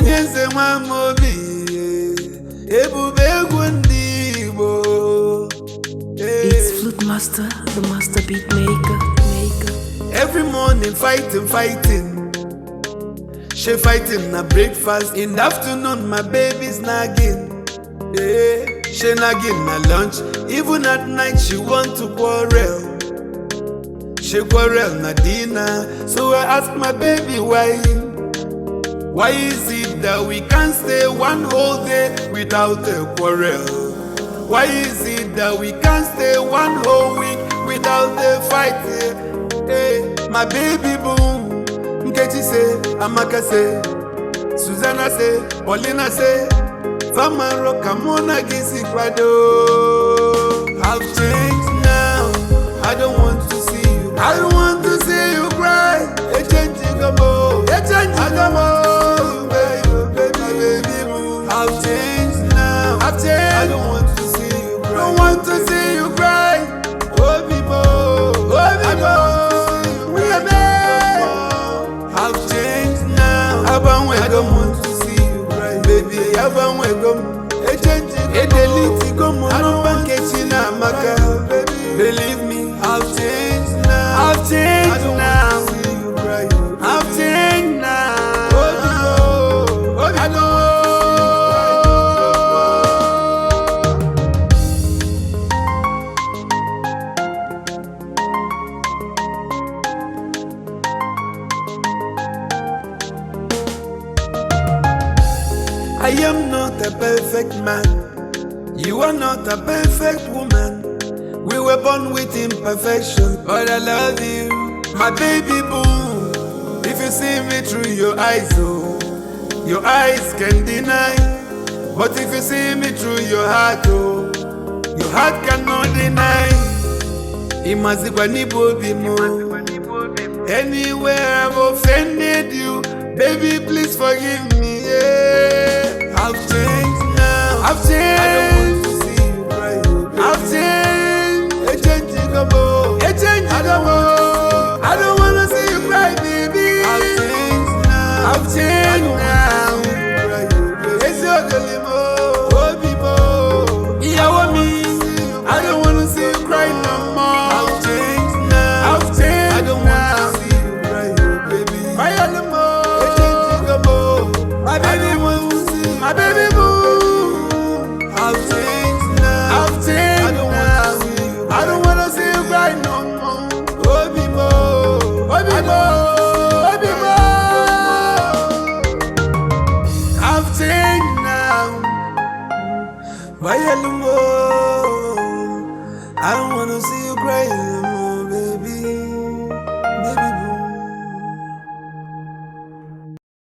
Onyenze Mamobi, Ebube Gundibo. It's Flute Master, the master beat maker. Every morning fighting. She fighting na breakfast. In the afternoon, my baby's nagging. She nagging na lunch. Even at night, she want to quarrel. She quarrel na dinner. So I ask my baby why. Why is it that we can't stay one whole day without a quarrel? Why is it that we can't stay one whole week without a fight? My baby boom. Nkechi say, Amaka say, Susanna say, Paulina say, Famaro Kamona Gisi Kwado. I've changed now. I don't want to see you. I don't want to see you cry. A change Gamo. A change Gamo. Baby boom. I've changed now. I've changed. I don't want to see you cry. Don't want to see you cry. Oh people. Oh people. I don't want to see you cry, baby. I don't want to believe me, I've changed now. I've changed now. I've changed now. I am not a perfect man. You are not a perfect woman. We were born with imperfection, but I love you, my baby boo. If you see me through your eyes, oh, your eyes can deny. But if you see me through your heart, oh, your heart cannot deny. Anywhere I've offended you, baby, please forgive me. Yeah. I've changed now. I've changed. I don't want to see you cry. I've changed. A change Gamo. A change Gamo. I don't want to see you cry, baby. I've changed now. I've changed now. It's your limo. Oh, people. Yeah, me. I don't want to see you cry no more. I've changed now. I've changed. I don't want to see you cry, baby. My limo. A change Gamo. My baby. My baby boo, I've changed now. I've changed. I don't want to see you. I don't want to see you cry no more. Oh, people, oh, people, oh, people. I've changed now. Why you I don't want to see you cry no more.